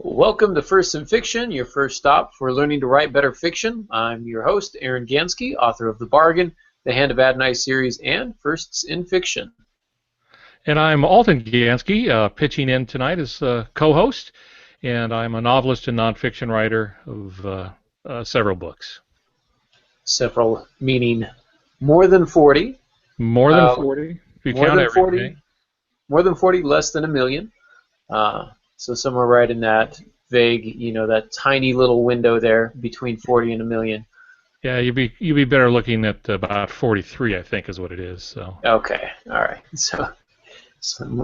Welcome to First in Fiction, your first stop for learning to write better fiction. I'm your host, Aaron Gansky, author of The Bargain, The Hand of Adonai series, and Firsts in Fiction. And I'm Alton Gansky, pitching in tonight as co-host, and I'm a novelist and nonfiction writer of several books. Several meaning more than 40. More than 40, if you count everything. More than 40, less than a million. So somewhere right in that vague, that tiny little window there between 40 and a million. Yeah, you'd be better looking at about 43, I think, is what it is. So. Okay, all right. So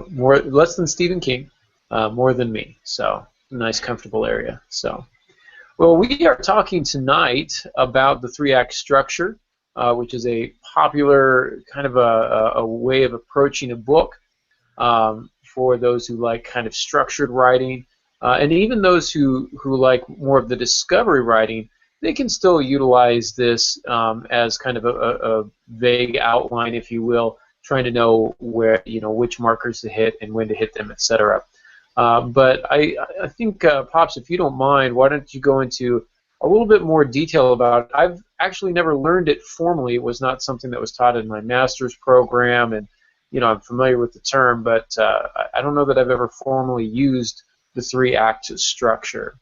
more less than Stephen King, more than me. So nice, comfortable area. So, well, we are talking tonight about the three-act structure, which is a popular kind of a way of approaching a book. For those who like kind of structured writing, and even those who like more of the discovery writing, they can still utilize this as kind of a vague outline, if you will, trying to know where, which markers to hit and when to hit them, etc. But I think, Pops, if you don't mind, why don't you go into a little bit more detail about it? I've actually never learned it formally. It was not something that was taught in my master's program, and I'm familiar with the term, but I don't know that I've ever formally used the three-act structure.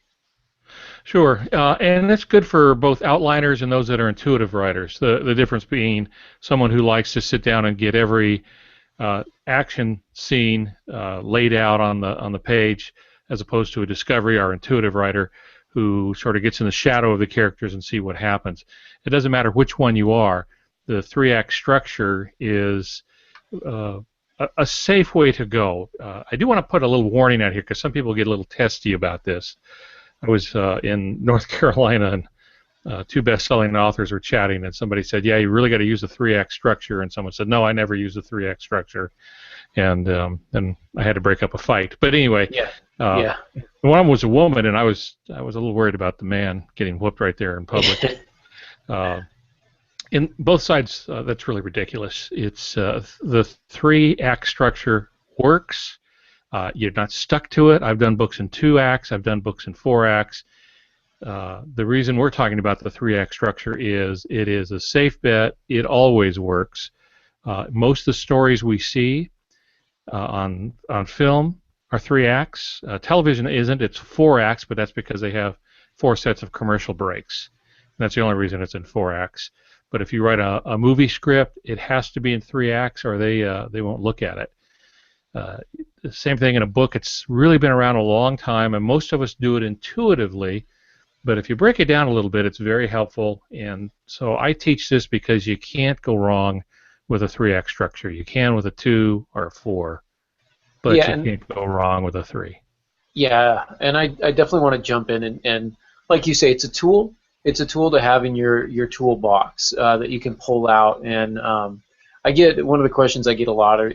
Sure, and that's good for both outliners and those that are intuitive writers. The difference being someone who likes to sit down and get every action scene laid out on the page, as opposed to a discovery or intuitive writer who sort of gets in the shadow of the characters and see what happens. It doesn't matter which one you are. The three-act structure is a safe way to go. I do want to put a little warning out here because some people get a little testy about this. I was in North Carolina and two best-selling authors were chatting, and somebody said, "Yeah, you really got to use the three-act structure," and someone said, "No, I never use the three-act structure," and then I had to break up a fight. But anyway, one of them was a woman, and I was a little worried about the man getting whooped right there in public. In both sides, that's really ridiculous. It's the three-act structure works. You're not stuck to it. I've done books in 2 acts. I've done books in 4 acts. The reason we're talking about the three-act structure is it is a safe bet. It always works. Most of the stories we see on film are 3 acts. Television isn't. It's 4 acts, but that's because they have 4 sets of commercial breaks. And that's the only reason it's in 4 acts. But if you write a movie script, it has to be in 3 acts, or they won't look at it. The same thing in a book. It's really been around a long time, and most of us do it intuitively. But if you break it down a little bit, it's very helpful. And so I teach this because you can't go wrong with a 3-act structure. You can with a 2 or a 4, but you can't go wrong with a 3. Yeah, and I definitely want to jump in and like you say, it's a tool. It's a tool to have in your toolbox that you can pull out. And I get one of the questions I get a lot are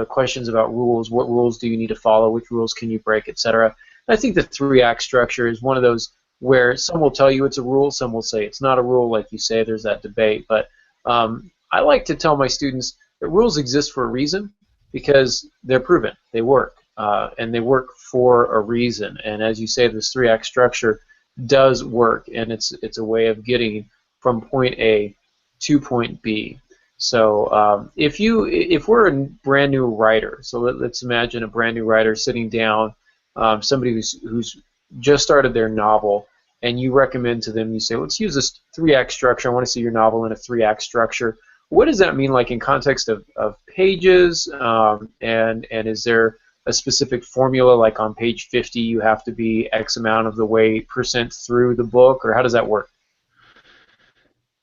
questions about rules. What rules do you need to follow? Which rules can you break, etc. I think the three-act structure is one of those where some will tell you it's a rule, some will say it's not a rule. Like you say, there's that debate. But I like to tell my students that rules exist for a reason because they're proven. They work, and they work for a reason. And as you say, this three-act structure does work, and it's a way of getting from point A to point B. So if we're a brand new writer, so let's imagine a brand new writer sitting down, somebody who's just started their novel, and you recommend to them, you say, let's use this three-act structure. I want to see your novel in a three-act structure. What does that mean, like in context of pages, and is there a specific formula, like on page 50 you have to be X amount of the way % through the book, or how does that work?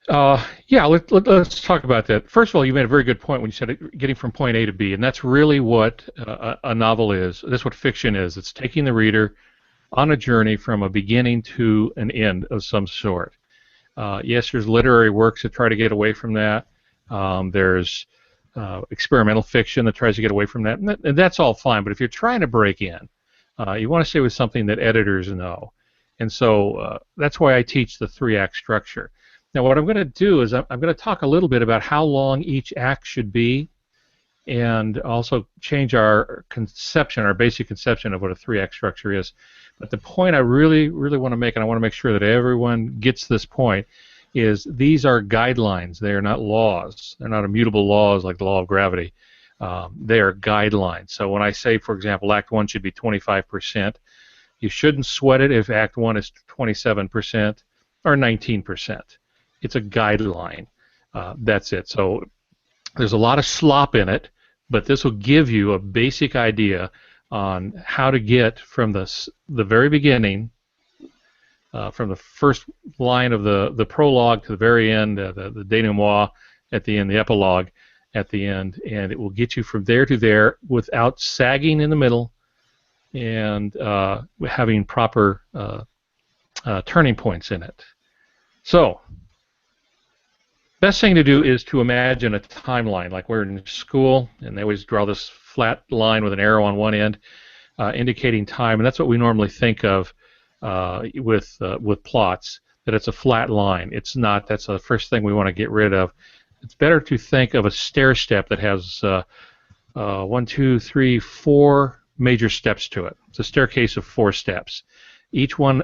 Yeah, let's talk about that. First of all, you made a very good point when you said getting from point A to B, and that's really what a novel is. That's what fiction is. It's taking the reader on a journey from a beginning to an end of some sort. Yes, there's literary works that try to get away from that. There's experimental fiction that tries to get away from that, and that's all fine. But if you're trying to break in, you want to stay with something that editors know. And so that's why I teach the three-act structure. Now what I'm going to do is I'm going to talk a little bit about how long each act should be, and also change our conception, our basic conception of what a 3-act structure is. But the point I really, really want to make, and I want to make sure that everyone gets this point, is these are guidelines. They are not laws. They're not immutable laws like the law of gravity. They are guidelines. So when I say, for example, Act 1 should be 25%, you shouldn't sweat it if Act 1 is 27% or 19%. It's a guideline. That's it. So there's a lot of slop in it, but this will give you a basic idea on how to get from the very beginning, from the first line of the prologue to the very end, the denouement at the end, the epilogue at the end, and it will get you from there to there without sagging in the middle and having proper turning points in it. So, best thing to do is to imagine a timeline, like we're in school, and they always draw this flat line with an arrow on one end, indicating time, and that's what we normally think of with plots, that it's a flat line. It's not. That's the first thing we want to get rid of. It's better to think of a stair step that has 1, 2, 3, 4 major steps to it. It's a staircase of 4 steps. Each one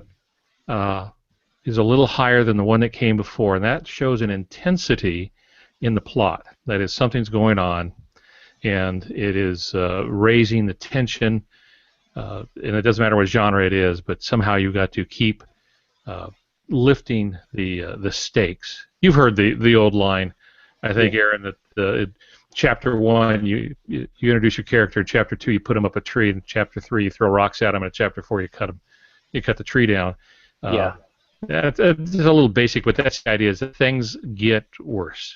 is a little higher than the one that came before, and that shows an intensity in the plot. That is, something's going on, and it is raising the tension, and it doesn't matter what genre it is, but somehow you've got to keep lifting the stakes. You've heard the old line, I think, Aaron, that Chapter 1, you introduce your character. In Chapter 2, you put him up a tree. In Chapter 3, you throw rocks at him. And in Chapter 4, you cut the tree down. Yeah. It's a little basic, but that's the idea, is that things get worse.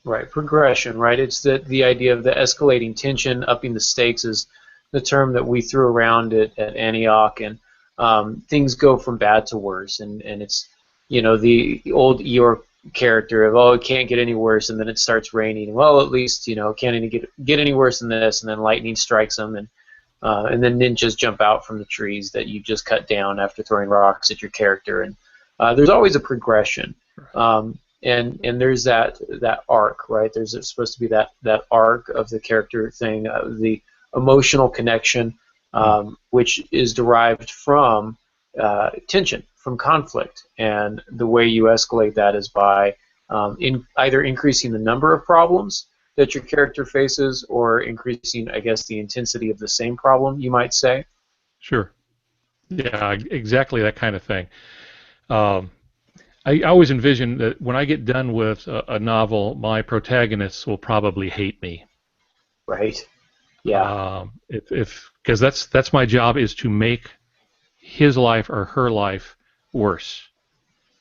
Right, progression, right? It's the idea of the escalating tension, upping the stakes is the term that we threw around at Antioch, and things go from bad to worse, and it's, the old Eeyore character of, oh, it can't get any worse, and then it starts raining. Well, at least, it can't even get any worse than this, and then lightning strikes them, and then ninjas jump out from the trees that you just cut down after throwing rocks at your character, and there's always a progression, and there's that arc, right? There's supposed to be that arc of the character thing, the emotional connection, which is derived from tension, from conflict, and the way you escalate that is by either increasing the number of problems that your character faces, or increasing, I guess, the intensity of the same problem, you might say. Sure. Yeah, exactly that kind of thing. I always envision that when I get done with a novel, my protagonists will probably hate me. Right. Yeah. Because that's my job, is to make his life or her life worse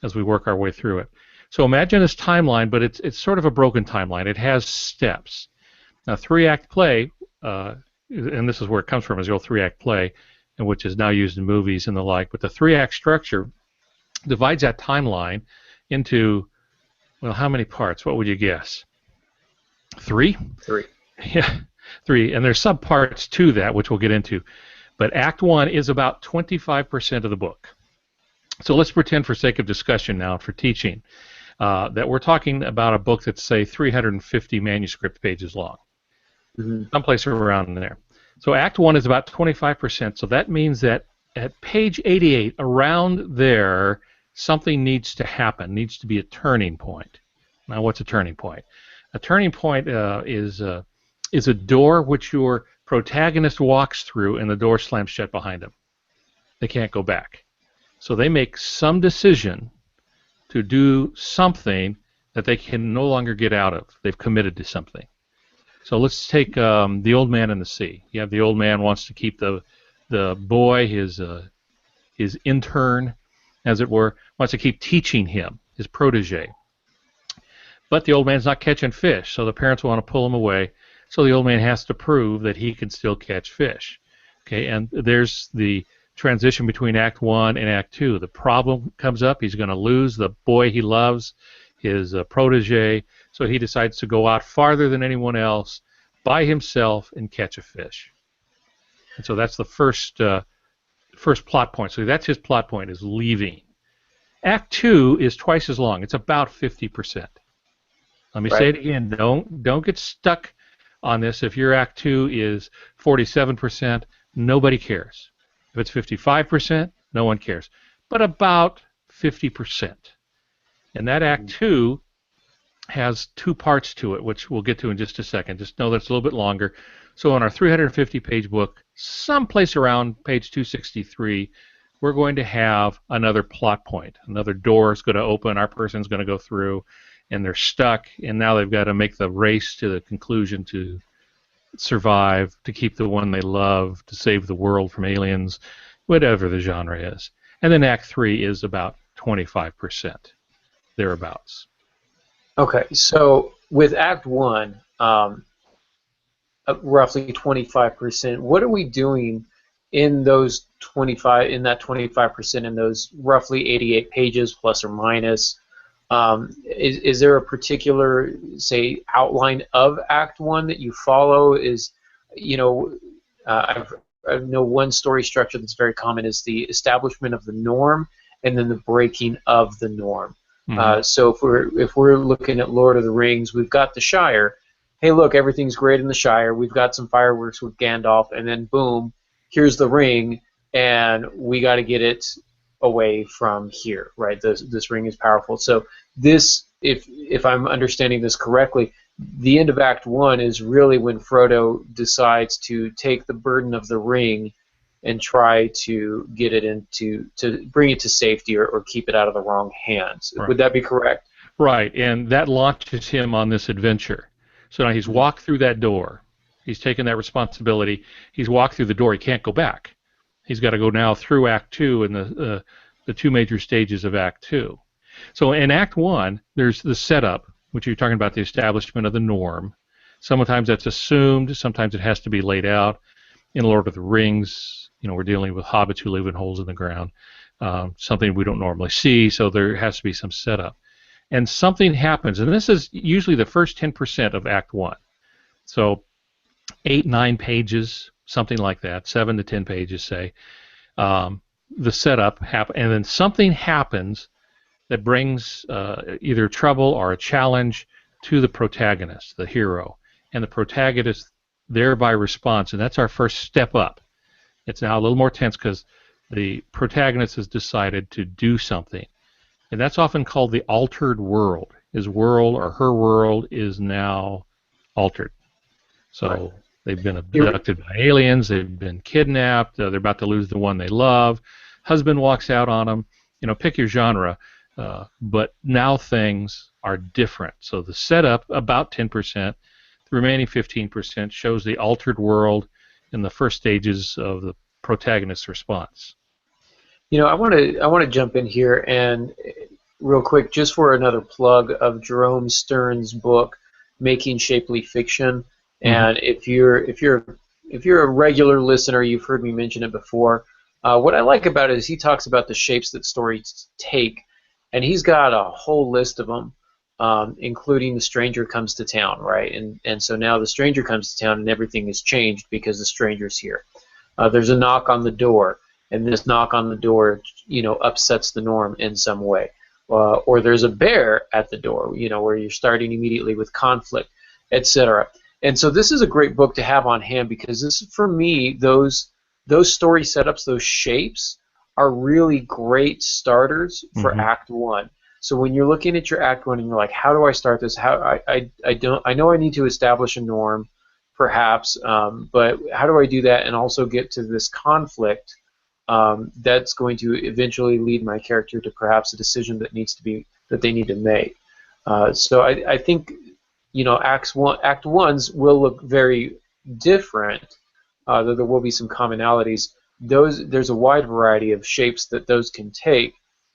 as we work our way through it. So imagine this timeline, but it's sort of a broken timeline. It has steps. Now, 3-act play, and this is where it comes from, is the old 3-act play, and which is now used in movies and the like. But the 3-act structure divides that timeline into, well, how many parts? What would you guess? 3? 3. Yeah, 3. And there's subparts to that, which we'll get into. But Act 1 is about 25% of the book. So let's pretend, for sake of discussion now, for teaching, that we're talking about a book that's, say, 350 manuscript pages long. Mm-hmm. Someplace around there. So Act 1 is about 25%. So that means that at page 88, around there, something needs to happen, needs to be a turning point. Now, what's a turning point? A turning point is a door which your protagonist walks through, and the door slams shut behind them. They can't go back. So they make some decision to do something that they can no longer get out of. They've committed to something. So let's take The Old Man and the Sea. You have the old man wants to keep the boy, his intern, as it were, wants to keep teaching him, his protege. But the old man's not catching fish, so the parents want to pull him away. So the old man has to prove that he can still catch fish. Okay, and there's the transition between Act 1 and Act 2. The problem comes up. He's going to lose the boy he loves, his protege, so he decides to go out farther than anyone else by himself and catch a fish. And so that's the first plot point. So that's his plot point, is leaving. Act 2 is twice as long. It's about 50%. Let me say it again. Don't get stuck on this. If your Act 2 is 47%, nobody cares. If it's 55%, no one cares. But about 50%. And that Act 2 has two parts to it, which we'll get to in just a second. Just know that it's a little bit longer. So on our 350-page book, someplace around page 263, we're going to have another plot point. Another door is going to open, our person's going to go through, and they're stuck, and now they've got to make the race to the conclusion to survive, to keep the one they love, to save the world from aliens, whatever the genre is. And then Act 3 is about 25%, thereabouts. Okay, so with Act 1, roughly 25%, what are we doing in those 25%, in those roughly 88 pages, plus or minus? Is there a particular, say, outline of Act 1 that you follow? I know one story structure that's very common is the establishment of the norm and then the breaking of the norm. Mm-hmm. So if we're looking at Lord of the Rings, we've got the Shire. Hey, look, everything's great in the Shire. We've got some fireworks with Gandalf, and then boom, here's the ring, and we got to get it away from here, right? This ring is powerful. So this, if I'm understanding this correctly, the end of Act 1 is really when Frodo decides to take the burden of the ring and try to get it to bring it to safety or keep it out of the wrong hands. Right. Would that be correct? Right, and that launches him on this adventure. So now he's walked through that door. He's taken that responsibility. He's walked through the door. He can't go back. He's got to go now through Act 2 and the two major stages of Act 2. So in Act 1, there's the setup, which you're talking about, the establishment of the norm. Sometimes that's assumed. Sometimes it has to be laid out. In Lord of the Rings, we're dealing with hobbits who live in holes in the ground, something we don't normally see, so there has to be some setup. And something happens, and this is usually the first 10% of Act 1. So 8, 9 pages, something like that, 7 to 10 pages, say. The setup happens, and then something happens that brings either trouble or a challenge to the protagonist, the hero. And the protagonist thereby responds, and that's our first step up. It's now a little more tense because the protagonist has decided to do something. And that's often called the altered world. His world or her world is now altered. So right. They've been abducted by aliens, they've been kidnapped, they're about to lose the one they love. Husband walks out on them. Pick your genre. But now things are different. So the setup, about 10%, the remaining 15% shows the altered world in the first stages of the protagonist's response. I want to jump in here and real quick, just for another plug of Jerome Stern's book, Making Shapely Fiction. Mm-hmm. And if you're a regular listener, you've heard me mention it before. What I like about it is he talks about the shapes that stories take, and he's got a whole list of them, including the stranger comes to town, right? And so now the stranger comes to town and everything is changed because the stranger's here. There's a knock on the door, and this knock on the door, upsets the norm in some way. Or there's a bear at the door, where you're starting immediately with conflict, etc. And so this is a great book to have on hand because this, for me, those story setups, those shapes, are really great starters for mm-hmm. Act 1. So when you're looking at your Act 1 and you're like, how do I start this? I know I need to establish a norm, perhaps, but how do I do that and also get to this conflict that's going to eventually lead my character to perhaps a decision that they need to make? So I think Act 1's will look very different, though there will be some commonalities. There's a wide variety of shapes that those can take,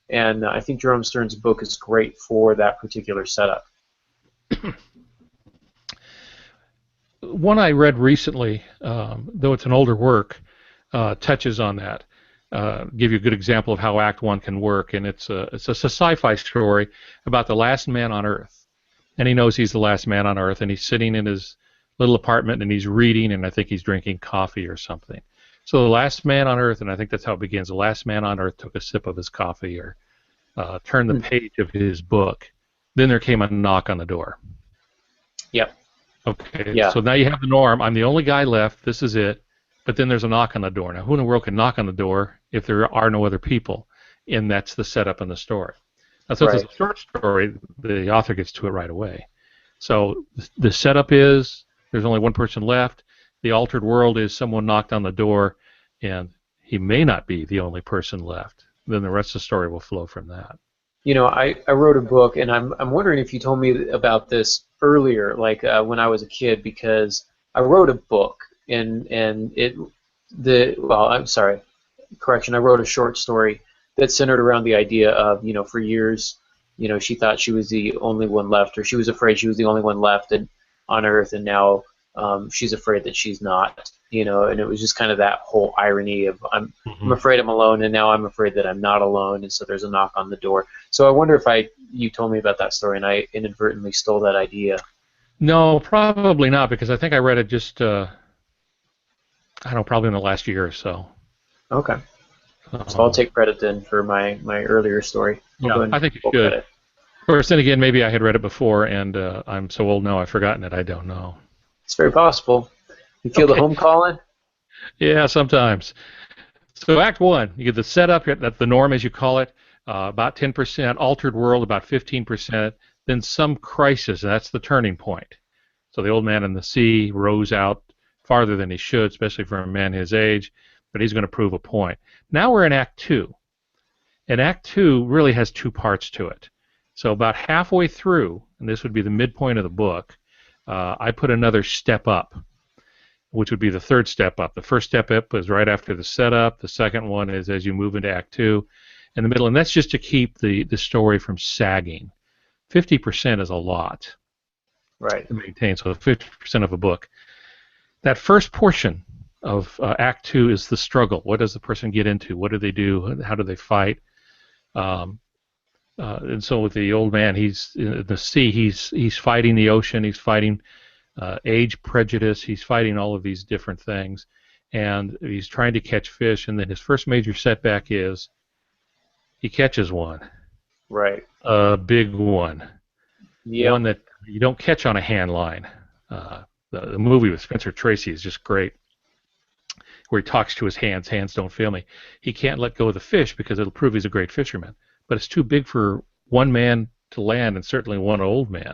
and I think Jerome Stern's book is great for that particular setup. One I read recently, though it's an older work, touches on that. Give you a good example of how Act 1 can work, and it's a sci-fi story about the last man on Earth. And he knows he's the last man on Earth, and he's sitting in his little apartment, and he's reading, and I think he's drinking coffee or something. So the last man on Earth, and I think that's how it begins, the last man on Earth took a sip of his coffee or turned the page of his book. Then there came a knock on the door. Yep. Okay, Yeah. so now you have the norm. I'm the only guy left. This is it. But then there's a knock on the door. Now, who in the world can knock on the door if there are no other people? And that's the setup in the story. Now, since it's Right. a short story, the author gets to it right away. So the setup is there's only one person left. The altered world is someone knocked on the door, and he may not be the only person left. Then the rest of the story will flow from that. I wrote a book, and I'm wondering if you told me about this earlier, like when I was a kid, because I wrote a book, and I'm sorry, correction, I wrote a short story that centered around the idea of, for years, she thought she was the only one left, or she was afraid she was the only one left on Earth, and now she's afraid that she's not, and it was just kind of that whole irony of I'm afraid I'm alone, and now I'm afraid that I'm not alone, and so there's a knock on the door. So I wonder if you told me about that story and I inadvertently stole that idea. No, probably not, because I think I read it just, I don't know, probably in the last year or so. Okay. So I'll take credit then for my earlier story. Yeah, I think you should. Of course, then again, maybe I had read it before, and I'm so old now I've forgotten it. I don't know. It's very possible. You feel the home calling? Yeah, sometimes. So Act 1, you get the setup, that the norm as you call it, about 10%, altered world about 15%, then some crisis, and that's the turning point. So the old man in the sea rows out farther than he should, especially for a man his age, but he's going to prove a point. Now we're in Act 2. And Act 2 really has two parts to it. So about halfway through, and this would be the midpoint of the book, I put another step up, which would be the third step up. The first step up is right after the setup. The second one is as you move into Act 2 in the middle, and that's just to keep the story from sagging. 50% is a lot. Right. To maintain, so 50% of a book. That first portion of Act 2 is the struggle. What does the person get into? What do they do? How do they fight? And so with the old man, he's in the sea. He's fighting the ocean. He's fighting age prejudice. He's fighting all of these different things, and he's trying to catch fish. And then his first major setback is he catches one. Right. A big one. Yep. One that you don't catch on a hand line. The movie with Spencer Tracy is just great, where he talks to his hands. Hands don't fail me. He can't let go of the fish because it'll prove he's a great fisherman. But it's too big for one man to land, and certainly one old man.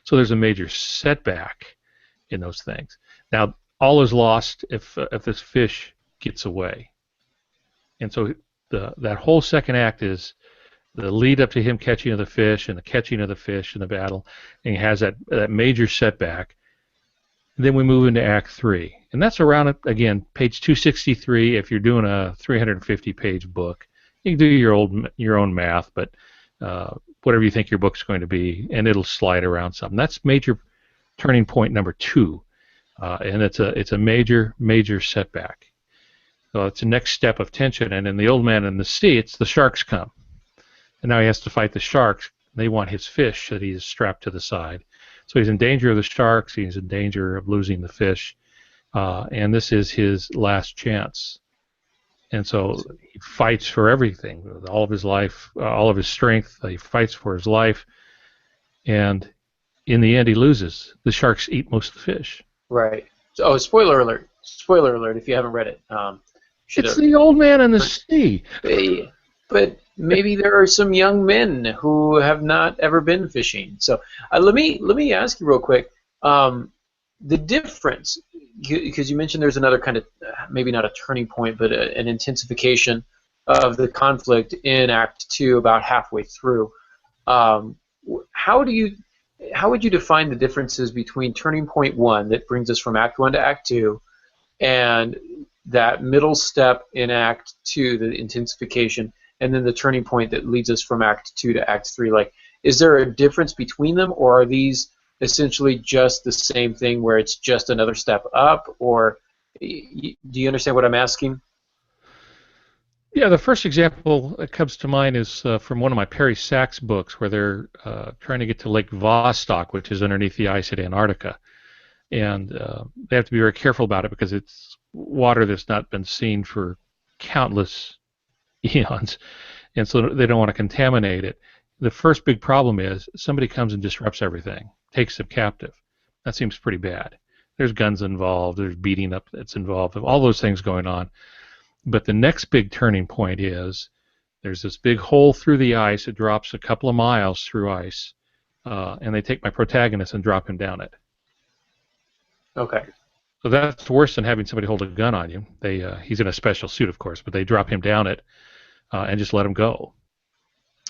So there's a major setback in those things. Now, all is lost if this fish gets away. And so that whole second act is the lead up to him catching of the fish and the catching of the fish in the battle, and he has that major setback. And then we move into Act 3. And that's around, again, page 263 if you're doing a 350-page book. You can do your own math, but whatever you think your book's going to be, and it'll slide around some. That's major turning point number 2, and it's a major setback. So it's the next step of tension, and in the old man in the sea, it's the sharks come, and now he has to fight the sharks. They want his fish that he's strapped to the side, so he's in danger of the sharks. He's in danger of losing the fish, and this is his last chance. And so he fights for everything, all of his life, all of his strength. He fights for his life, and in the end, he loses. The sharks eat most of the fish. Right. So, spoiler alert! Spoiler alert! If you haven't read it, it's the old man in the sea. But maybe there are some young men who have not ever been fishing. So let me ask you real quick. The difference, because you mentioned there's another kind of, maybe not a turning point, but an intensification of the conflict in Act 2 about halfway through. How would you define the differences between turning point 1 that brings us from Act 1 to Act 2 and that middle step in Act 2, the intensification, and then the turning point that leads us from Act 2 to Act 3? Like, is there a difference between them, or are these essentially just the same thing where it's just another step up? Or do you understand what I'm asking? Yeah, the first example that comes to mind is from one of my Perry Sachs books, where they're trying to get to Lake Vostok, which is underneath the ice at Antarctica. And they have to be very careful about it because it's water that's not been seen for countless eons, and so they don't want to contaminate it. The first big problem is somebody comes and disrupts everything, takes them captive. That seems pretty bad. There's guns involved. There's beating up that's involved. All those things going on. But the next big turning point is there's this big hole through the ice. It drops a couple of miles through ice, and they take my protagonist and drop him down it. Okay. So that's worse than having somebody hold a gun on you. He's in a special suit, of course, but they drop him down it and just let him go.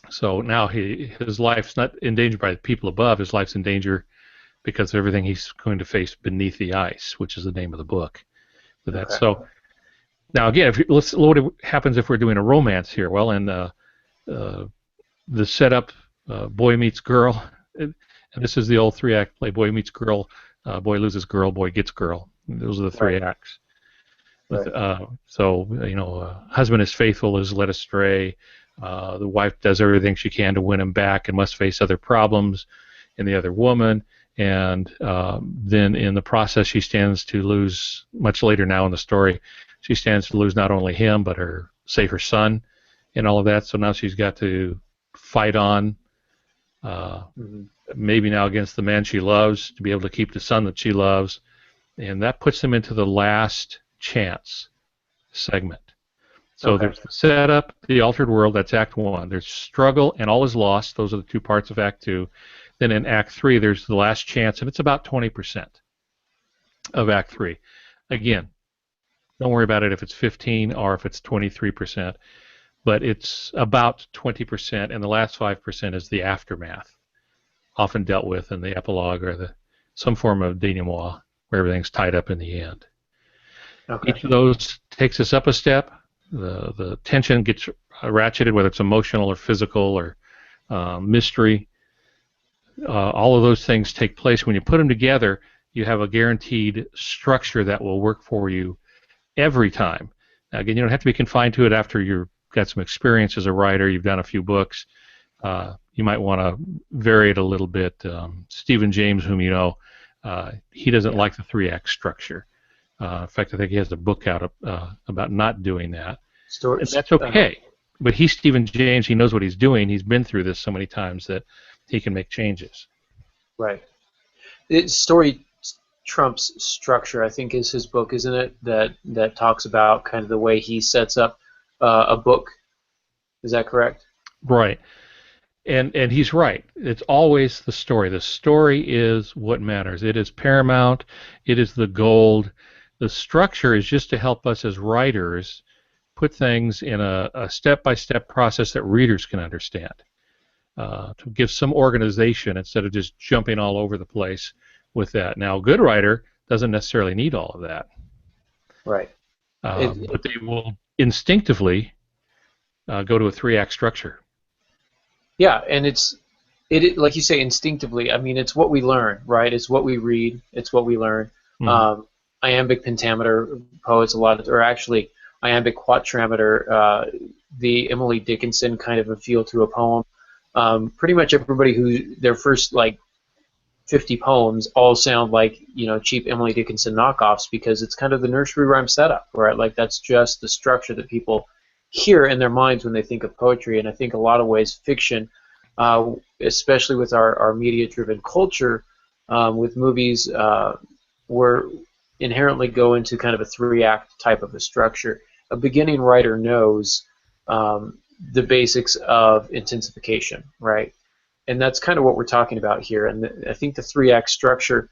So now his life's not endangered by the people above. His life's in danger because of everything he's going to face beneath the ice, which is the name of the book. With that, so now again, what happens if we're doing a romance here? Well, in the setup, boy meets girl, and this is the old 3-act play: boy meets girl, boy loses girl, boy gets girl. Those are the 3 acts. Right. So husband is faithful, is led astray. The wife does everything she can to win him back and must face other problems in the other woman. And then in the process, she stands to lose, much later now in the story, she stands to lose not only him, but her son and all of that. So now she's got to fight on, maybe now against the man she loves, to be able to keep the son that she loves. And that puts them into the last chance segment. So there's the setup, the altered world, that's Act 1. There's struggle and all is lost. Those are the 2 parts of Act 2. Then in Act 3, there's the last chance, and it's about 20% of Act 3. Again, don't worry about it if it's 15 or if it's 23%, but it's about 20%, and the last 5% is the aftermath, often dealt with in the epilogue or some form of denouement where everything's tied up in the end. Okay. Each of those takes us up a step. The tension gets ratcheted, whether it's emotional or physical or mystery. All of those things take place. When you put them together, you have a guaranteed structure that will work for you every time. Now, again, you don't have to be confined to it after you've got some experience as a writer, you've done a few books. You might want to vary it a little bit. Stephen James, whom you know, he doesn't like the 3-act structure. In fact, I think he has a book out about not doing that. And that's okay. But he's Stephen James. He knows what he's doing. He's been through this so many times that he can make changes. Right. Story trumps structure, I think, is his book, isn't it? That talks about kind of the way he sets up a book. Is that correct? Right. And he's right. It's always the story. The story is what matters. It is paramount. It is the gold. The structure is just to help us as writers put things in a step-by-step process that readers can understand, to give some organization instead of just jumping all over the place with that. Now, a good writer doesn't necessarily need all of that. Right. But they will instinctively go to a 3-act structure. Yeah, and it like you say, instinctively. I mean, it's what we learn, right? It's what we read. It's what we learn. Mm-hmm. Iambic pentameter poets, or actually iambic quatrameter, the Emily Dickinson kind of a feel to a poem. Pretty much everybody who their first 50 poems all sound like cheap Emily Dickinson knockoffs, because it's kind of the nursery rhyme setup, right? Like that's just the structure that people hear in their minds when they think of poetry. And I think a lot of ways fiction, especially with our media-driven culture, with movies, we're inherently go into kind of a 3-act type of a structure. A beginning writer knows the basics of intensification, right? And that's kind of what we're talking about here. And I think the 3-act structure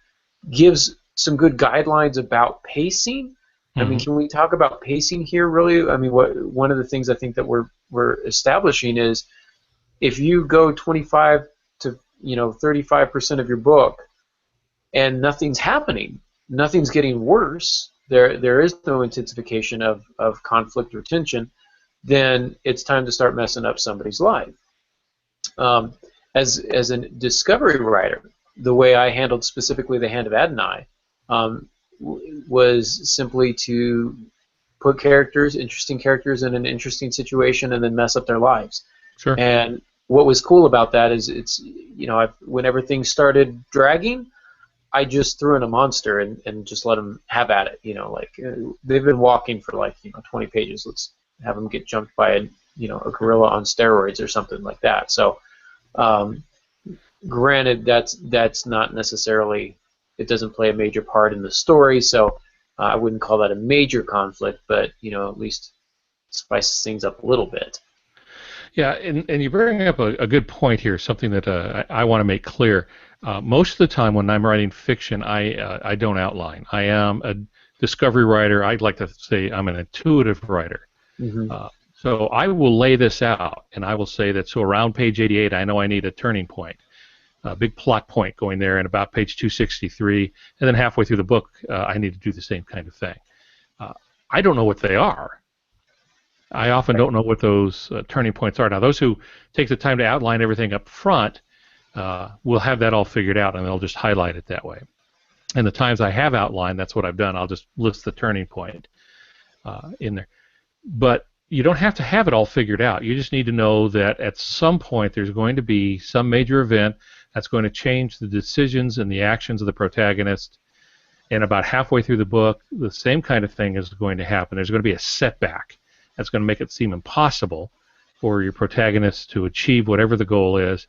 gives some good guidelines about pacing. I mean, can we talk about pacing here, really? I mean, one of the things I think that we're establishing is if you go 25 to 35% of your book and nothing's happening, nothing's getting worse, there is no intensification of conflict or tension, then it's time to start messing up somebody's life. As a discovery writer, the way I handled specifically The Hand of Adonai was simply to put interesting characters in an interesting situation and then mess up their lives. Sure. And what was cool about that is whenever things started dragging, I just threw in a monster and just let them have at it. They've been walking for 20 pages. Let's have them get jumped by a gorilla on steroids or something like that. So, granted, that's not necessarily It doesn't play a major part in the story, so I wouldn't call that a major conflict, but at least spices things up a little bit. Yeah, and you bring up a good point here, something that I want to make clear. Most of the time when I'm writing fiction, I don't outline. I am a discovery writer. I'd like to say I'm an intuitive writer. Mm-hmm. So I will lay this out, and I will say that so around page 88, I know I need a turning point, a big plot point going there, and about page 263, and then halfway through the book, I need to do the same kind of thing. I don't know what they are. I often don't know what those turning points are. Now, those who take the time to outline everything up front will have that all figured out, and they'll just highlight it that way. And the times I have outlined, that's what I've done. I'll just list the turning point in there. But you don't have to have it all figured out. You just need to know that at some point there's going to be some major event that's going to change the decisions and the actions of the protagonist. And about halfway through the book, the same kind of thing is going to happen. There's going to be a setback that's going to make it seem impossible for your protagonist to achieve whatever the goal is.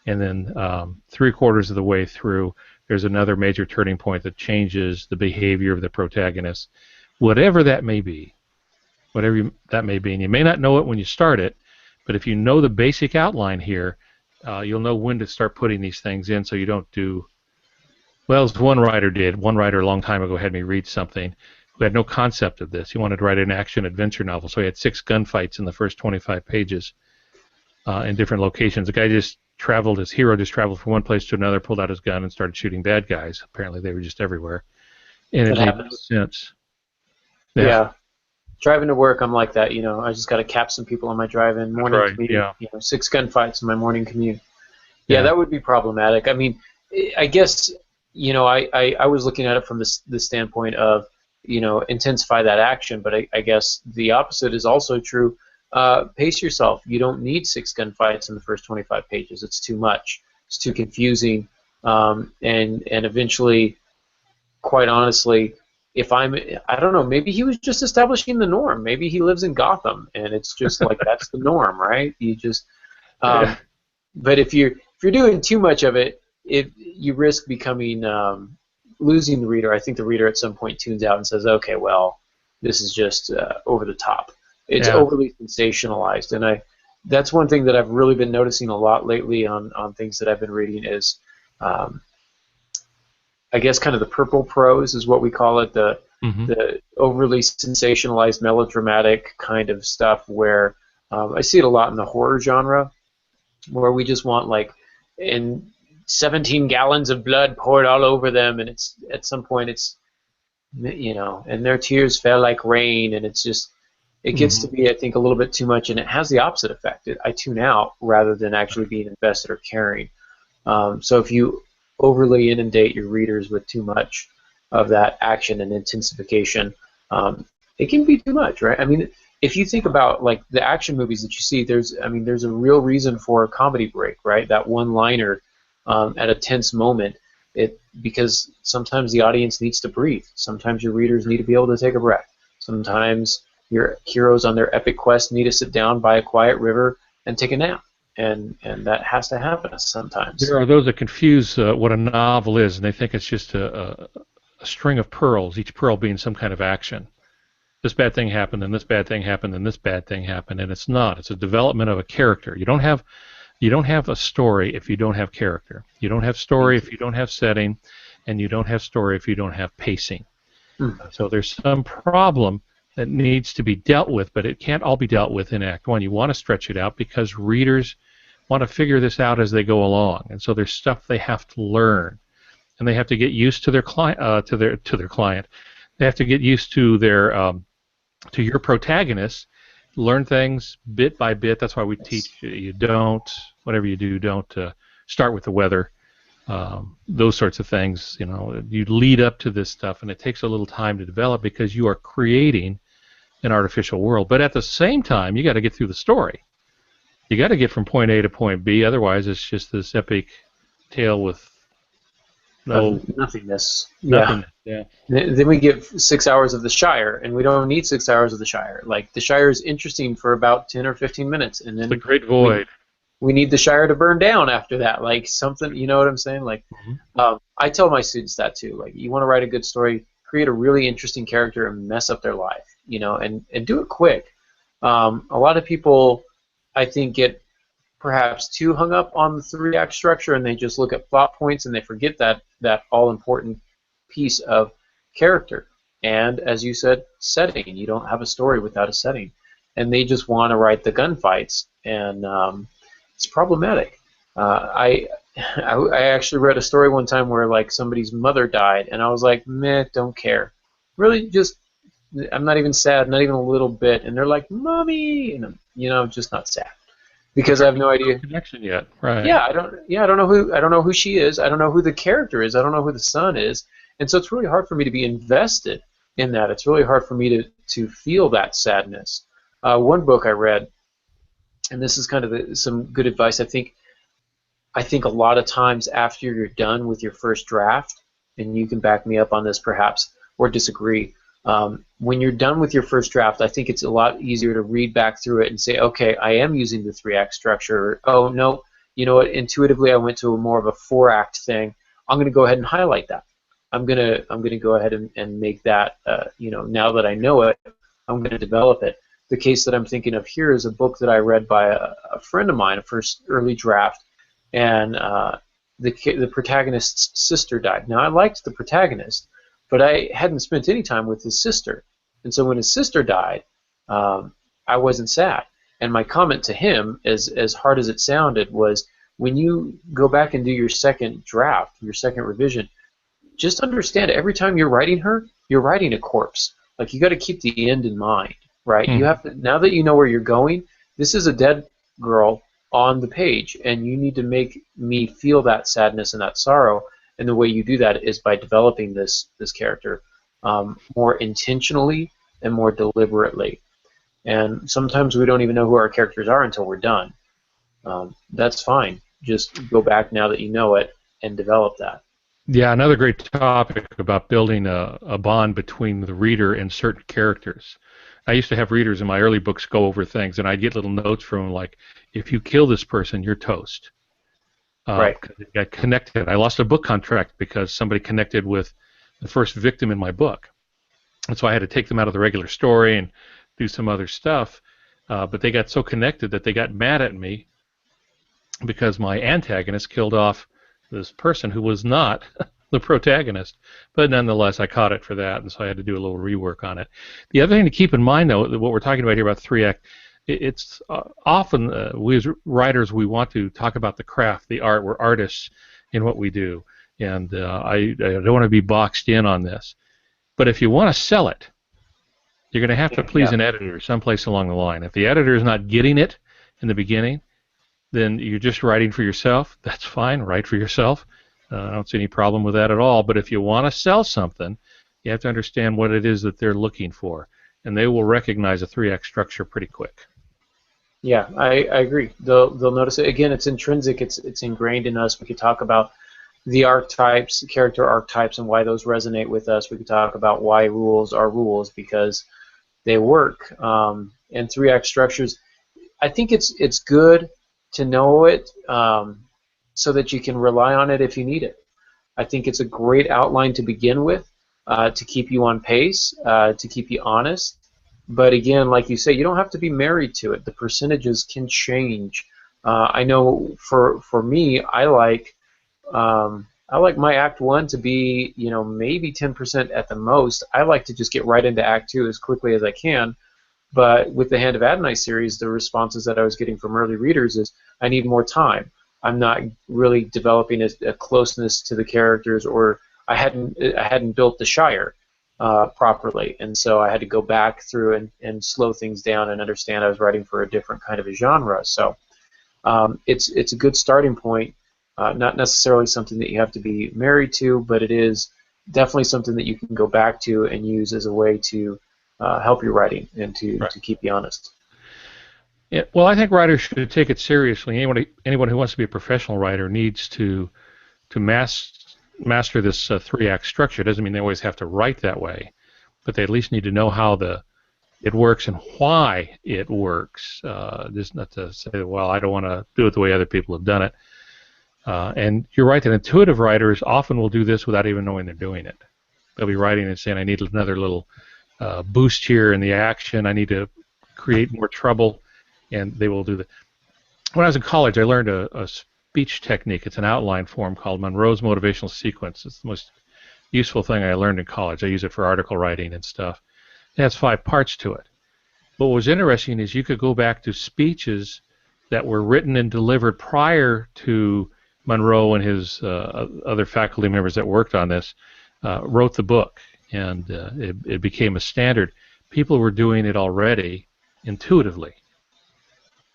And then 3/4 of the way through, there's another major turning point that changes the behavior of the protagonist, whatever that may be. Whatever that may be. And you may not know it when you start it, but if you know the basic outline here, you'll know when to start putting these things in so you don't do, well, as one writer did. One writer a long time ago had me read something who had no concept of this. He wanted to write an action-adventure novel, so he had 6 gunfights in the first 25 pages in different locations. The guy his hero just traveled from one place to another, pulled out his gun, and started shooting bad guys. Apparently they were just everywhere. And it made no sense. Yeah. Driving to work, I'm like that. I just got to cap some people on my drive-in morning commute. Yeah. 6 gunfights in my morning commute. Yeah, that would be problematic. I mean, I guess I was looking at it from the standpoint of intensify that action, but I guess the opposite is also true. Pace yourself. You don't need 6 gunfights in the first 25 pages. It's too much. It's too confusing, and eventually, quite honestly, I don't know, maybe he was just establishing the norm. Maybe he lives in Gotham, and it's just like that's the norm, right? You just, but if you're doing too much of it, you risk becoming losing the reader. I think the reader at some point tunes out and says, "Okay, well, this is just over the top. It's overly sensationalized." And that's one thing that I've really been noticing a lot lately on things that I've been reading is. I guess kind of the purple prose is what we call it, the overly sensationalized, melodramatic kind of stuff where I see it a lot in the horror genre where we just want like 17 gallons of blood poured all over them, and it's at some point it's and their tears fell like rain, and it's just it gets to be, I think, a little bit too much, and it has the opposite effect. I tune out rather than actually being invested or caring. So if you overly inundate your readers with too much of that action and intensification, it can be too much, right? I mean, if you think about like the action movies that you see, there's a real reason for a comedy break, right? That one-liner at a tense moment, because sometimes the audience needs to breathe. Sometimes your readers need to be able to take a breath. Sometimes your heroes on their epic quest need to sit down by a quiet river and take a nap. And that has to happen sometimes. There are those that confuse what a novel is, and they think it's just a string of pearls, each pearl being some kind of action. This bad thing happened, and this bad thing happened, and this bad thing happened, and it's not. It's a development of a character. You don't have a story if you don't have character. You don't have story if you don't have setting, and you don't have story if you don't have pacing. So there's some problem that needs to be dealt with, but it can't all be dealt with in Act 1. You want to stretch it out because readers want to figure this out as they go along, and so there's stuff they have to learn, and they have to get used to their client. To their client, they have to get used to their to your protagonist. Learn things bit by bit. That's why we teach you whatever you do, don't start with the weather. Those sorts of things. You lead up to this stuff, and it takes a little time to develop because you are creating an artificial world. But at the same time, you got to get through the story. You got to get from point A to point B. Otherwise, it's just this epic tale with nothingness. Yeah. Then we get 6 hours of the Shire, and we don't need 6 hours of the Shire. Like the Shire is interesting for about 10 or 15 minutes, and then it's the Great Void. we need the Shire to burn down after that. Like something, you know what I'm saying? Like, I tell my students that too. Like, you want to write a good story, create a really interesting character and mess up their life, you know, and do it quick. A lot of people, I think, get perhaps too hung up on the 3-act structure, and they just look at plot points and they forget that all-important piece of character. And as you said, setting. You don't have a story without a setting. And they just want to write the gunfights, and it's problematic. I actually read a story one time where like somebody's mother died, and I was like, meh, don't care. Really, just I'm not even sad, not even a little bit. And they're like, mommy, and I'm, you know, just not sad because I have no idea connection yet, right? Yeah, I don't know who she is. I don't know who the character is. I don't know who the son is, and so it's really hard for me to be invested in that. It's really hard for me to feel that sadness. One book I read, and this is kind of some good advice. I think a lot of times after you're done with your first draft, and you can back me up on this perhaps or disagree. When you're done with your first draft, I think it's a lot easier to read back through it and say, okay, I am using the 3-act structure. Oh, no, you know what, intuitively I went to a more of a 4-act thing. I'm going to go ahead and highlight that. I'm gonna go ahead and make that, you know, now that I know it, I'm going to develop it. The case that I'm thinking of here is a book that I read by a friend of mine, a first early draft, and the protagonist's sister died. Now, I liked the protagonist, but I hadn't spent any time with his sister. And so when his sister died, I wasn't sad. And my comment to him, as hard as it sounded, was when you go back and do your second draft, your second revision, just understand every time you're writing her, you're writing a corpse. Like, you got to keep the end in mind, right? You have to, now that you know where you're going, this is a dead girl on the page, and you need to make me feel that sadness and that sorrow. And the way you do that is by developing this character more intentionally and more deliberately. And sometimes we don't even know who our characters are until we're done. That's fine. Just go back now that you know it and develop that. Yeah, another great topic about building a bond between the reader and certain characters. I used to have readers in my early books go over things, and I'd get little notes from them like, if you kill this person, you're toast. Right. It got connected. I lost a book contract because somebody connected with the first victim in my book. And so I had to take them out of the regular story and do some other stuff. But they got so connected that they got mad at me because my antagonist killed off this person who was not the protagonist. But nonetheless, I caught it for that, and so I had to do a little rework on it. The other thing to keep in mind, though, what we're talking about here about 3-act, it's often we as writers, we want to talk about the craft, the art. We're artists in what we do, and I don't want to be boxed in on this. But if you want to sell it, you're going to have to please an editor someplace along the line. If the editor is not getting it in the beginning, then you're just writing for yourself. That's fine. Write for yourself. I don't see any problem with that at all. But if you want to sell something, you have to understand what it is that they're looking for, and they will recognize a 3-act structure pretty quick. Yeah, I agree. They'll notice it. Again, it's intrinsic. It's ingrained in us. We could talk about the archetypes, character archetypes, and why those resonate with us. We could talk about why rules are rules, because they work. And 3-act structures, I think it's good to know it so that you can rely on it if you need it. I think it's a great outline to begin with, to keep you on pace, to keep you honest. But again, like you say, you don't have to be married to it. The percentages can change. I know for me, I like my Act 1 to be, you know, maybe 10% at the most. I like to just get right into Act 2 as quickly as I can. But with the Hand of Adonai series, the responses that I was getting from early readers is, I need more time. I'm not really developing a closeness to the characters, or I hadn't built the Shire properly, and so I had to go back through and slow things down and understand I was writing for a different kind of a genre. So it's a good starting point. Not necessarily something that you have to be married to, but it is definitely something that you can go back to and use as a way to help your writing and to keep you honest. Yeah, well, I think writers should take it seriously. Anyone who wants to be a professional writer needs to master this 3-act structure. It doesn't mean they always have to write that way, but they at least need to know how the it works and why it works. Just not to say, well, I don't want to do it the way other people have done it. And you're right that intuitive writers often will do this without even knowing they're doing it. They'll be writing and saying, I need another little boost here in the action. I need to create more trouble, and they will do that. When I was in college, I learned a speech technique. It's an outline form called Monroe's Motivational Sequence. It's the most useful thing I learned in college. I use it for article writing and stuff. It has 5 parts to it. But what was interesting is you could go back to speeches that were written and delivered prior to Monroe and his other faculty members that worked on this wrote the book, and it became a standard. People were doing it already intuitively.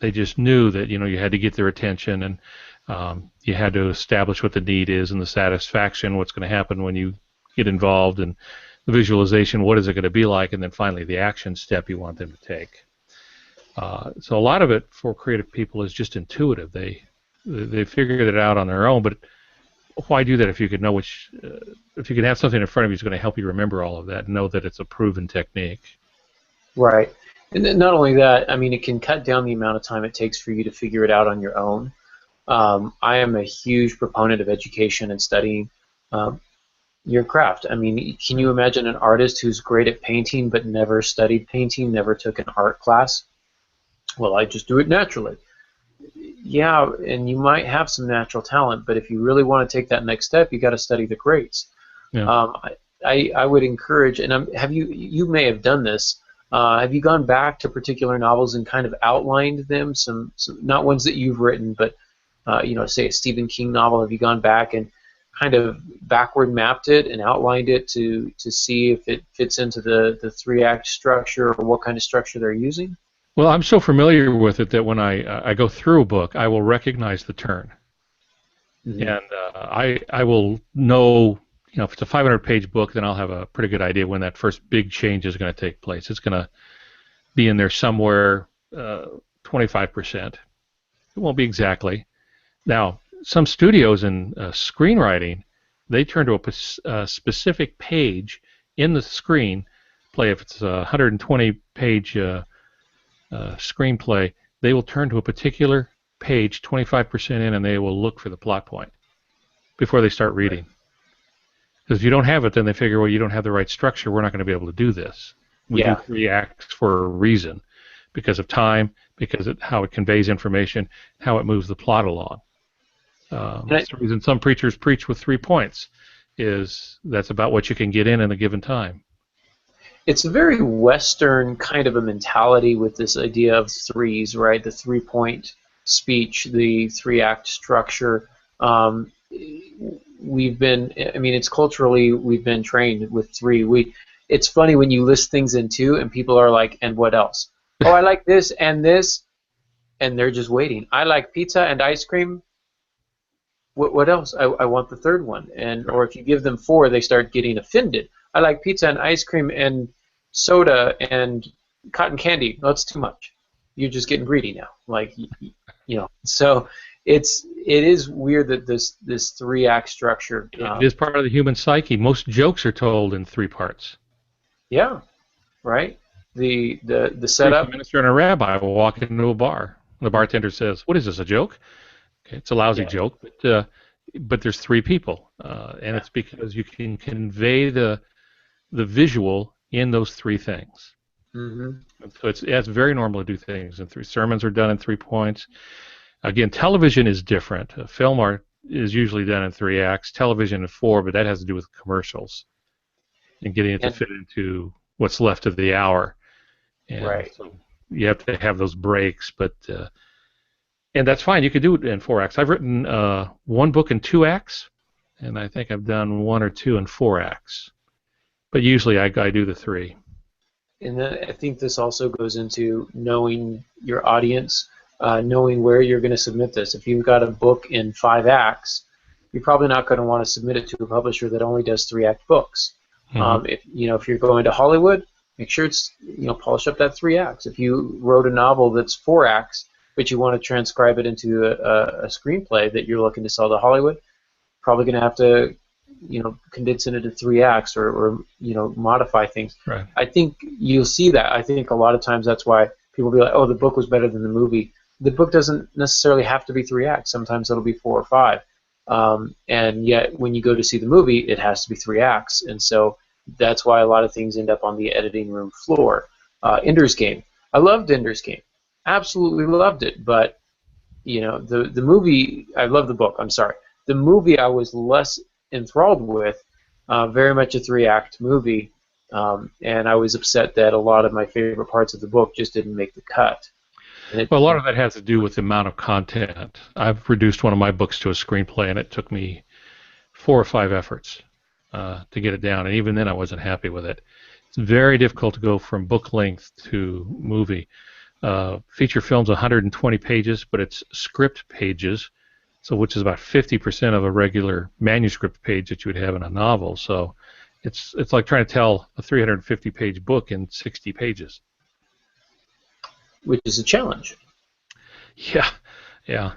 They just knew that you had to get their attention, and you had to establish what the need is and the satisfaction, what's going to happen when you get involved, and the visualization, what is it going to be like, and then finally the action step you want them to take. So a lot of it for creative people is just intuitive. They figured it out on their own, but why do that if you could know if you could have something in front of you that's going to help you remember all of that and know that it's a proven technique? Right. And then not only that, I mean, it can cut down the amount of time it takes for you to figure it out on your own. I am a huge proponent of education and studying your craft. I mean, can you imagine an artist who's great at painting but never studied painting, never took an art class? Well, I just do it naturally. Yeah, and you might have some natural talent, but if you really want to take that next step, you got to study the greats. Yeah. I would encourage, and you may have done this. Have you gone back to particular novels and kind of outlined them? Some not ones that you've written, but say a Stephen King novel. Have you gone back and kind of backward mapped it and outlined it to see if it fits into the 3-act structure or what kind of structure they're using? Well, I'm so familiar with it that when I go through a book, I will recognize the turn, and I will know. If it's a 500-page book, then I'll have a pretty good idea when that first big change is going to take place. It's going to be in there somewhere, 25%. It won't be exactly. Now, some studios in screenwriting, they turn to a specific page in the screenplay. If it's a 120-page screenplay, they will turn to a particular page 25% in, and they will look for the plot point before they start reading. Because if you don't have it, then they figure, well, you don't have the right structure, we're not going to be able to do this. We do 3 acts for a reason, because of time, because of how it conveys information, how it moves the plot along. That's the reason some preachers preach with 3 points, is that's about what you can get in a given time. It's a very Western kind of a mentality with this idea of 3s, right? The 3-point speech, the 3-act structure. It's culturally, we've been trained with 3. It's funny when you list things in 2 and people are like, and what else? Oh, I like this, and they're just waiting. I like pizza and ice cream. What else? I want the 3rd one. Or if you give them 4, they start getting offended. I like pizza and ice cream and soda and cotton candy. No, that's too much. You're just getting greedy now. So it is weird that this 3-act structure. It is part of the human psyche. Most jokes are told in 3 parts. Yeah, right. The setup. A minister and a rabbi will walk into a bar. The bartender says, "What is this? A joke?" Okay, it's a lousy joke, but there's 3 people, and it's because you can convey the visual in those 3 things. Mm-hmm. So it's very normal to do things in 3. Sermons are done in 3 points. Again, television is different. Film art is usually done in 3 acts. Television in 4, but that has to do with commercials and getting it to fit into what's left of the hour. And right. So you have to have those breaks, but and that's fine. You could do it in 4 acts. I've written 1 book in 2 acts, and I think I've done 1 or 2 in 4 acts. But usually I do the 3. And then I think this also goes into knowing your audience, knowing where you're going to submit this. If you've got a book in 5 acts, you're probably not going to want to submit it to a publisher that only does 3-act books. Mm-hmm. If you're going to Hollywood, make sure it's polish up that 3 acts. If you wrote a novel that's 4 acts, but you want to transcribe it into a screenplay that you're looking to sell to Hollywood, probably going to have to condense it into 3 acts or modify things. Right. I think you'll see that. I think a lot of times that's why people be like, oh, the book was better than the movie. The book doesn't necessarily have to be 3 acts. Sometimes it'll be 4 or 5. And yet when you go to see the movie, it has to be 3 acts. And so that's why a lot of things end up on the editing room floor. Ender's Game. I loved Ender's Game. Absolutely loved it. But the movie, I love the book, I'm sorry. The movie I was less enthralled with, very much a 3-act movie, and I was upset that a lot of my favorite parts of the book just didn't make the cut. Well, a lot of that has to do with the amount of content. I've reduced one of my books to a screenplay, and it took me 4 or 5 efforts to get it down, and even then I wasn't happy with it. It's very difficult to go from book length to movie. Feature film's 120 pages, but it's script pages, so which is about 50% of a regular manuscript page that you would have in a novel. So it's like trying to tell a 350-page book in 60 pages. Which is a challenge. Yeah,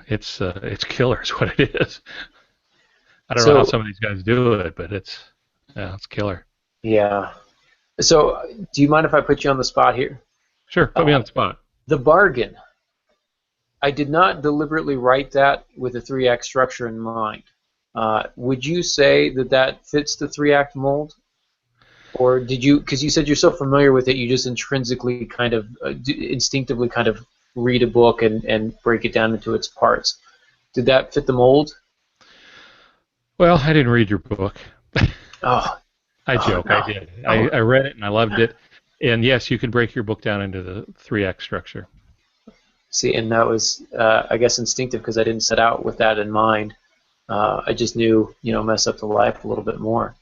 it's killer is what it is. I don't know how some of these guys do it, but it's killer. Yeah. So, do you mind if I put you on the spot here? Sure, put me on the spot. The Bargain. I did not deliberately write that with a 3-act structure in mind. Would you say that fits the 3-act mold? Or did you, because you said you're so familiar with it, you just intrinsically kind of, instinctively kind of read a book and break it down into its parts. Did that fit the mold? Well, I didn't read your book. Oh. I joke, no. I did. I read it and I loved it. And yes, you can break your book down into the 3-act structure. See, and that was, I guess, instinctive because I didn't set out with that in mind. I just knew, mess up the life a little bit more.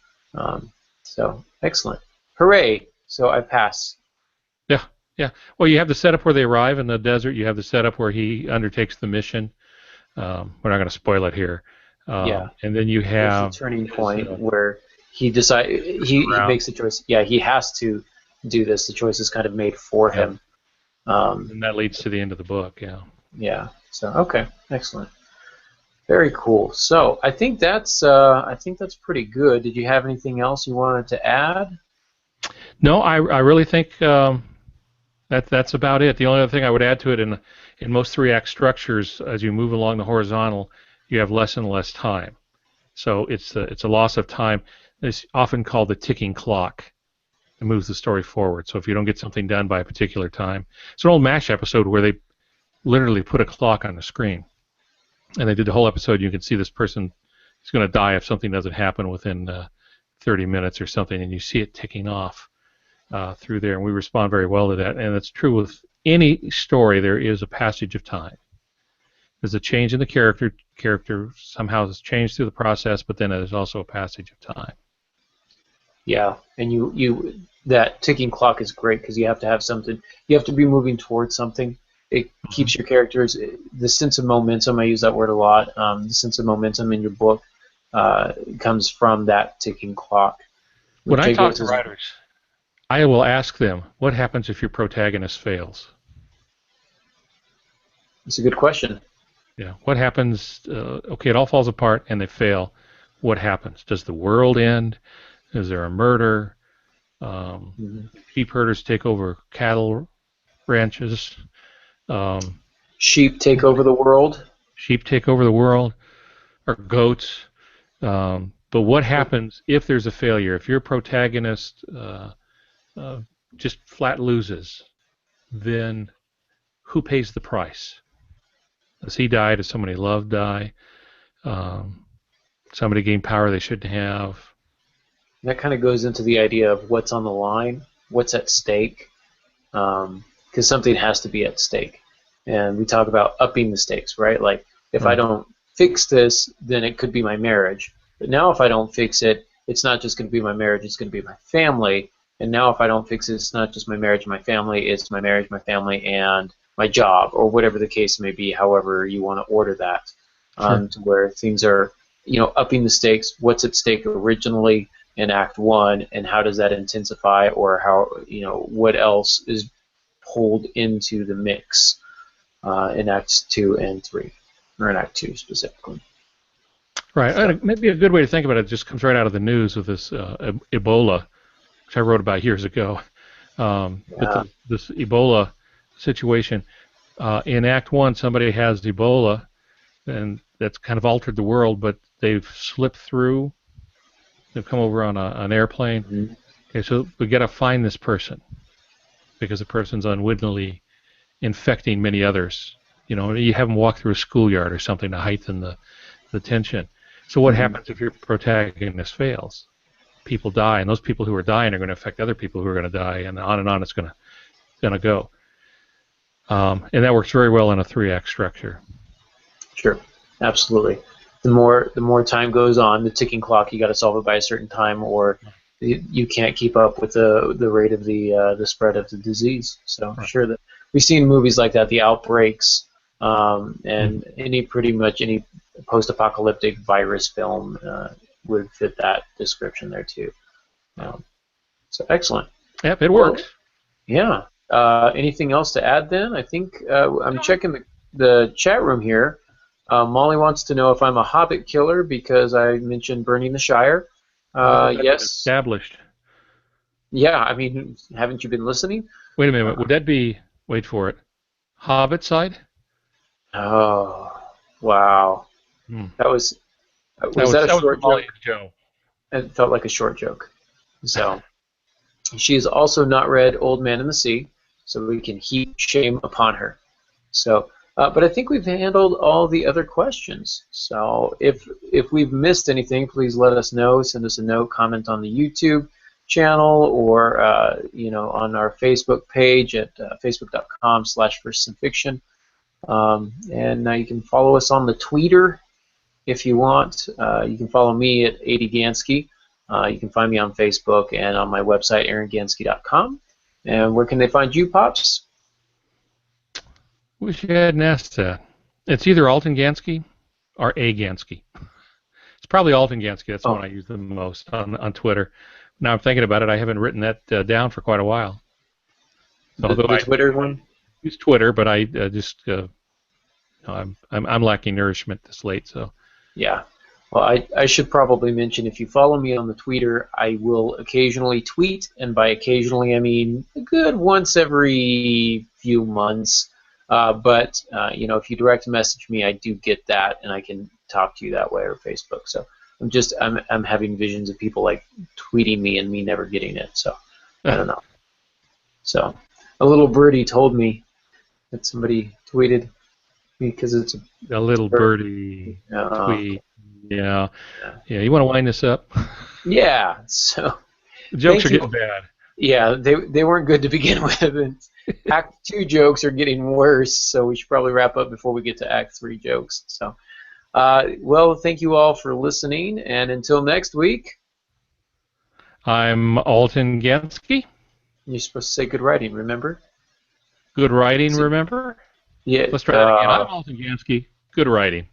So, excellent. Hooray! So I pass. Yeah. Well, you have the setup where they arrive in the desert. You have the setup where he undertakes the mission. We're not going to spoil it here. Yeah. And then you have... There's a turning point where he makes the choice. Yeah, he has to do this. The choice is kind of made for him. And that leads to the end of the book, yeah. Yeah. So, okay. Excellent. Very cool. So I think that's pretty good. Did you have anything else you wanted to add? No, I really think that's about it. The only other thing I would add to it, in most 3-act structures, as you move along the horizontal, you have less and less time. So it's a loss of time. It's often called the ticking clock. It moves the story forward. So if you don't get something done by a particular time, it's an old MASH episode where they literally put a clock on the screen. And they did the whole episode. You can see this person is going to die if something doesn't happen within 30 minutes or something, and you see it ticking off through there. And we respond very well to that. And it's true with any story. There is a passage of time. There's a change in the character. Character somehow has changed through the process, but then there's also a passage of time. Yeah, and you that ticking clock is great because you have to have something. You have to be moving towards something. It keeps your characters, the sense of momentum, I use that word a lot, the sense of momentum in your book comes from that ticking clock. When I talk to writers, I will ask them, what happens if your protagonist fails? It's a good question. Yeah, what happens, okay, it all falls apart and they fail. What happens? Does the world end? Is there a murder? Sheep herders take over cattle ranches. Sheep take over the world. Sheep take over the world, or goats. But what happens if there's a failure? If your protagonist just flat loses, then who pays the price? Does he die? Does somebody loved die? Somebody gain power they shouldn't have? That kind of goes into the idea of what's on the line, what's at stake, because something has to be at stake. And we talk about upping the stakes, right? Like, if I don't fix this, then it could be my marriage. But now if I don't fix it, it's not just going to be my marriage, it's going to be my family. And now if I don't fix it, it's not just my marriage and my family, it's my marriage, my family, and my job, or whatever the case may be, however you want to order that, to where things are, upping the stakes, what's at stake originally in Act 1, and how does that intensify, or how, what else is pulled into the mix in Acts 2 and 3, or in Act 2 specifically. Right. So, Maybe a good way to think about it just comes right out of the news with this Ebola, which I wrote about years ago. But yeah. this Ebola situation, in Act One, somebody has Ebola, and that's kind of altered the world. But they've slipped through. They've come over on an airplane. Mhm. Okay, so we got to find this person because the person's unwittingly infecting many others. You have them walk through a schoolyard or something to heighten the tension. So what Mhm. happens if your protagonist fails? People die, and those people who are dying are going to affect other people who are going to die, and on it's going to go. And that works very well in a 3-act structure. Sure, absolutely. The more time goes on, the ticking clock, you got to solve it by a certain time, or you can't keep up with the rate of the spread of the disease. So Right. sure that we've seen movies like that, the outbreaks, and Mhm. pretty much any post-apocalyptic virus film would fit that description there too. Yeah. Um, so excellent. Yep, it Well, works. yeah. Anything else to add then? I think I'm checking the chat room here. Molly wants to know if I'm a Hobbit killer because I mentioned burning the Shire. I thought that was Yes. established. Yeah, I mean, haven't you been listening? Wait a minute. Uh, Would that be? Wait for it. Hobbit side? oh, wow. Hmm. That was That that a was for short Molly joke? and Joe. It felt like a short joke. So she has also not read Old Man in the Sea, so we can heap shame upon her. So, but I think we've handled all the other questions. So if we've missed anything, please let us know. Send us a note, comment on the YouTube channel, or on our Facebook page at facebook.com/firstsciencefiction. And you can follow us on the Twitter if you want. You can follow me at ADGansky. You can find me on Facebook and on my website, aarongansky.com. And where can they find you, Pops? Wish you hadn't asked that. It's either Alton Gansky or A Gansky. It's probably Alton Gansky. That's the one Oh, I use the most on Twitter. Now I'm thinking about it. I haven't written that down for quite a while. So although the I Twitter one? use Twitter, but I just I'm lacking nourishment this late. So Yeah. Well, I should probably mention if you follow me on the Twitter, I will occasionally tweet, and by occasionally I mean a good once every few months. But if you direct message me, I do get that, and I can talk to you that way or Facebook. So I'm having visions of people like tweeting me and me never getting it. So I don't know. So a little birdie told me that somebody tweeted me because it's a little a bird. birdie Uh, tweet. Yeah. You want to wind this up? yeah. So. The jokes Thank are you. getting bad. Yeah, they weren't good to begin with. And Act 2 jokes are getting worse, so we should probably wrap up before we get to Act 3 jokes. So, well, thank you all for listening, and until next week, I'm Alton Gansky. you're supposed to say good writing, remember? Good writing, See, remember? yeah, Let's try that again. I'm Alton Gansky. Good writing.